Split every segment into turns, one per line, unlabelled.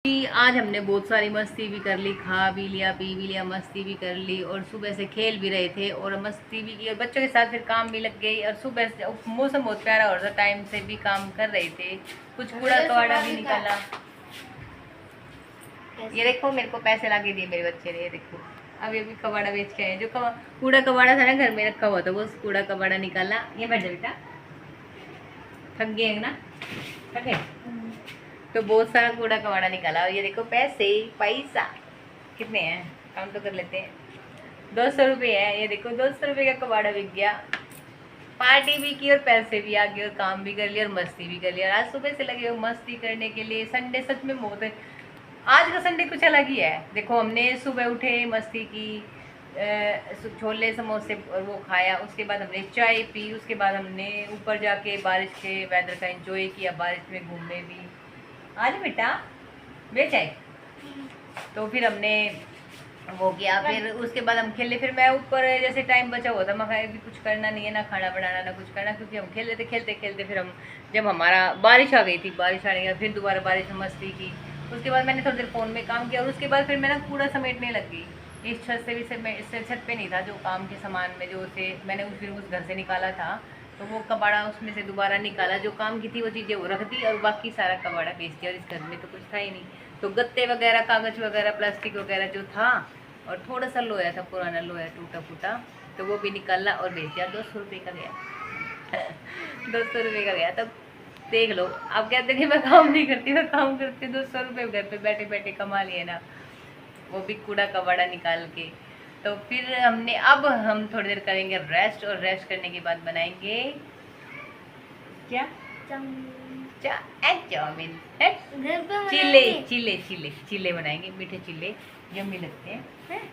आज हमने बहुत सारी मस्ती भी कर ली, खा भी लिया, पी भी लिया, मस्ती भी कर ली और सुबह से खेल भी रहे थे और मस्ती भी की और बच्चों के साथ फिर काम भी लग गई और सुबह से मौसम बहुत प्यारा हो रहा था, टाइम से भी काम कर रहे थे, कुछ कूड़ा कबाड़ा भी निकाला। ये देखो मेरे को पैसे ला के दिए मेरे बच्चे ने, ये देखो अभी अभी कबाड़ा बेच के आए। जो कूड़ा कबाड़ा था ना घर में रखा हुआ था, वो कूड़ा कबाड़ा निकाला। ये बैठ जा बेटा, थक गए ना, थक गए तो बहुत सारा कूड़ा कबाड़ा निकाला। और ये देखो पैसे, पैसा कितने हैं काउंट तो कर लेते हैं। 200 रुपये है। ये देखो 200 रुपये का कबाड़ा बिक गया। पार्टी भी की और पैसे भी आ गए और काम भी कर लिया और मस्ती भी कर लिया। आज सुबह से लगे हो मस्ती करने के लिए। संडे सच में बहुत है, आज का संडे कुछ अलग ही है। देखो हमने सुबह उठे, मस्ती की, छोले समोसे और वो खाया, उसके बाद हमने चाय पी, उसके बाद हमने ऊपर जाके बारिश के वेदर का एंजॉय किया, बारिश में घूमे भी। आज बेटा बेच आए तो फिर हमने वो किया, फिर उसके बाद हम खेले। फिर मैं ऊपर जैसे टाइम बचा हुआ था, मैं कहा भी कुछ करना नहीं है, ना खाना बनाना ना कुछ करना, क्योंकि हम खेल रहे थे। खेलते खेलते फिर हम जब हमारा बारिश आ गई थी, बारिश आने के बाद फिर दोबारा बारिश में मस्ती की। उसके बाद मैंने थोड़ी देर फ़ोन में काम किया और उसके बाद फिर मैं ना कूड़ा समेटने लग गई। इस छत से भी से मैं इससे छत पे नहीं था, जो काम के सामान में जो थे मैंने फिर उस घर से निकाला था, तो वो कबाड़ा उसमें से दोबारा निकाला। जो काम की थी वो चीज़ें वो रख दी और बाकी सारा कबाड़ा बेच दिया। और इस घर में तो कुछ था ही नहीं, तो गत्ते वगैरह, कागज़ वगैरह, प्लास्टिक वगैरह जो था, और थोड़ा सा लोया था, पुराना लोया टूटा फूटा, तो वो भी निकाला और बेच दिया। 200 रुपये का गया 200 रुपये का गया। तब देख लो, आप कहते कि मैं काम नहीं करती, मैं काम करती। 200 रुपये घर पे बैठे बैठे कमा लिए ना, वो भी कूड़ा कबाड़ा निकाल के। तो फिर हमने, अब हम थोड़ी देर करेंगे रेस्ट, और रेस्ट करने के बाद बनाएंगे क्या, चाउमीन, चिल्ले चिल्ले चिल्ले चिल्ले बनाएंगे, मीठे चिल्ले यम्मी लगते हैं।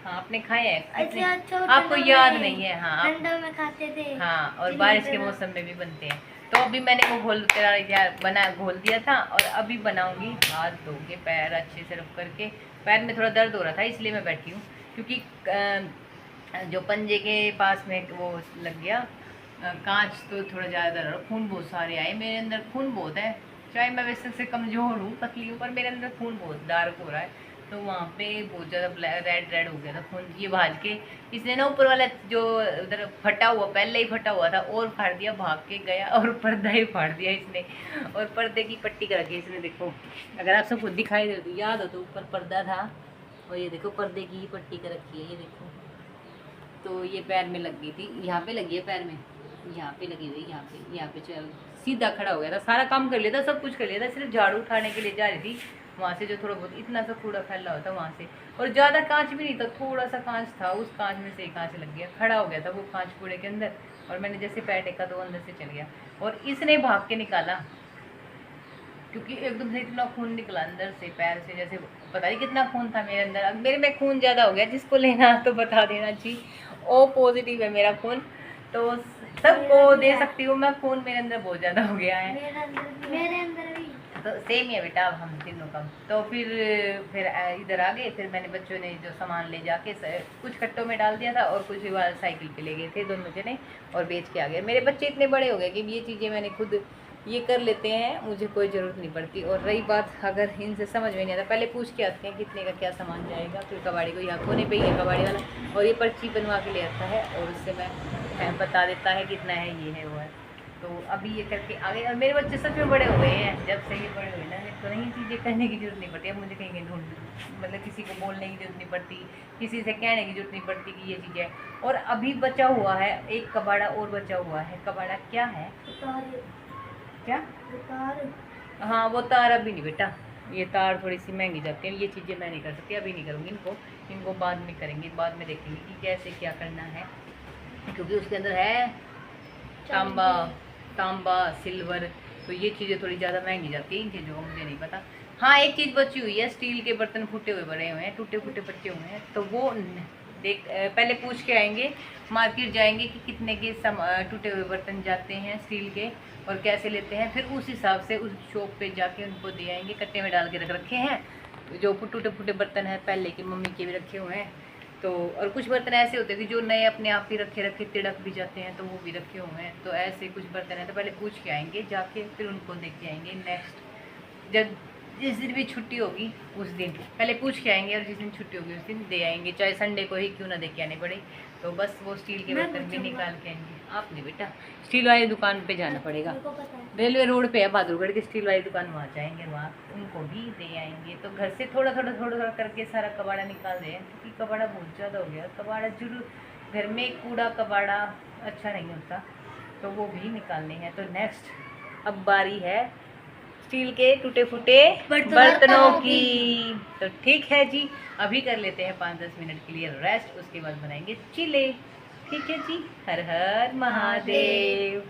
हाँ आपने खाए हैं? अच्छा, आपको याद नहीं है? हाँ ठंडा में खाते थे। हाँ, और बारिश के मौसम में भी बनते हैं। तो अभी मैंने वो घोल दिया था और अभी बनाऊंगी। हाथ धो के पैर अच्छे से रख करके, पैर में थोड़ा दर्द हो रहा था इसलिए मैं बैठी हूँ, क्योंकि जो पंजे के पास में वो लग गया कांच, तो थोड़ा ज़्यादा खून बहुत सारे आए मेरे अंदर। खून बहुत है, चाहे मैं वैसे से कमज़ोर हूँ, पतली हूँ, पर मेरे अंदर खून बहुत डार्क हो रहा है। तो वहाँ पे बहुत ज़्यादा रेड रेड हो गया था खून। ये भाज के इसने ना ऊपर वाला जो उधर फटा हुआ, पहले ही फटा हुआ था, और फाड़ दिया, भाग के गया और पर्दा ही फाड़ दिया इसने। और पर्दे की पट्टी कर रखी है इसने, देखो अगर आप सबको दिखाई दे तो याद हो तो ऊपर पर्दा था, और ये देखो पर्दे की पट्टी कर रखी है, ये देखो। तो ये पैर में लग गई थी, यहाँ पे लगी है पैर में, यहाँ पे लगी हुई, यहाँ पे चल सीधा खड़ा हो गया था। सारा काम कर लिया था, सब कुछ कर लिया था, सिर्फ झाड़ू उठाने के लिए जा रही थी वहाँ से, जो थोड़ा बहुत इतना सा कूड़ा फैला हुआ था वहाँ से। और ज़्यादा कांच भी नहीं था, थोड़ा सा कांच था, उस कांच में से एक कांच लग गया, खड़ा हो गया था वो कांच कूड़े के अंदर। और मैंने जैसे पैर टेका तो अंदर से चल गया, और इसने भाग के निकाला, क्योंकि एकदम से इतना खून निकला अंदर से, पैर से, जैसे पता नहीं कितना खून था मेरे अंदर। अब मेरे में खून ज़्यादा हो गया, जिसको लेना तो बता देना जी। ओ पॉजिटिव है मेरा खून, तो सबको दे सकती हूँ मैं खून, मेरे अंदर बहुत ज़्यादा हो गया है। मेरे अंदर भी तो सेम ही है बेटा, अब हम तीनों का। तो फिर इधर आ गए। फिर मैंने, बच्चों ने जो सामान ले जाके कुछ कट्टों में डाल दिया था और कुछ साइकिल पे ले गए थे दोनों जने, और बेच के आ गए। मेरे बच्चे इतने बड़े हो गए कि ये चीज़ें मैंने खुद ये कर लेते हैं, मुझे कोई ज़रूरत नहीं पड़ती। और रही बात, अगर इनसे समझ में नहीं आता, पहले पूछ के आते हैं कितने का क्या सामान जाएगा। फिर कबाड़ी को यहाँ कोने पे ही है कबाड़ी वाला, और ये पर्ची बनवा के ले आता है, और उससे मैं बता देता है कितना है, ये है वो है। तो अभी ये करके आ गए। और मेरे बच्चे सच में बड़े हो गए हैं, जब से ये बड़े हुए ना, तो नहीं चीज़ें करने की जरूरत नहीं पड़ती। अब मुझे कहीं ढूंढ, मतलब किसी को बोलने की जरूरत नहीं पड़ती, किसी से कहने की जरूरत नहीं पड़ती कि ये चीज़ है। और अभी बचा हुआ है एक कबाड़ा, और बचा हुआ है कबाड़ा, क्या है, क्या तार? हाँ वो तार अभी नहीं बेटा, ये तार थोड़ी सी महंगी जाती है, ये चीज़ें मैं नहीं कर सकती, अभी नहीं करूँगी इनको बाद में करेंगे, बाद में देखेंगे कि कैसे क्या करना है, क्योंकि उसके अंदर है तांबा सिल्वर, तो ये चीज़ें थोड़ी ज़्यादा महंगी जाती है, इन चीज़ों का मुझे नहीं पता। हाँ एक चीज़ बची हुई है, स्टील के बर्तन फूटे हुए पड़े हुए हैं, टूटे फूटे बचे हुए हैं, तो वो पहले पूछ के आएंगे, मार्केट जाएंगे कि कितने के टूटे हुए बर्तन जाते हैं स्टील के और कैसे लेते हैं। फिर उस हिसाब से उस शॉप पे जाके उनको दे आएंगे। कट्टे में डाल के रख रखे हैं, जो टूटे फूटे बर्तन हैं पहले की मम्मी के भी रखे हुए हैं। तो और कुछ बर्तन ऐसे होते हैं कि जो नए अपने आप ही रखे तिड़क भी जाते हैं, तो वो भी रखे हुए हैं। तो ऐसे कुछ बर्तन हैं, तो पहले पूछ के आएंगे जाके, फिर उनको देख के आएंगे। नेक्स्ट जब जिस दिन भी छुट्टी होगी उस दिन पहले पूछ के आएंगे, और जिस दिन छुट्टी होगी उस दिन दे आएंगे, चाहे संडे को ही क्यों ना दे के आने पड़े। तो बस वो स्टील के बर्तन भी निकाल के आएंगे। आप नहीं बेटा, स्टील वाली दुकान पे जाना पड़ेगा, रेलवे रोड पे है बहादुरगढ़ की स्टील वाली दुकान, वहाँ जाएंगे, वहाँ उनको भी दे आएंगे। तो घर से थोड़ा थोड़ा करके सारा कबाड़ा निकाल दें, क्योंकि कबाड़ा बहुत ज़्यादा हो गया। कबाड़ा जरूर घर में कूड़ा कबाड़ा अच्छा नहीं होता, तो वो भी निकालने हैं। तो नेक्स्ट अब बारी है स्टील के टूटे फूटे बर्तनों की। तो ठीक है जी, अभी कर लेते हैं 5-10 मिनट के लिए रेस्ट, उसके बाद बनाएंगे चीले। ठीक है जी, हर हर महादेव।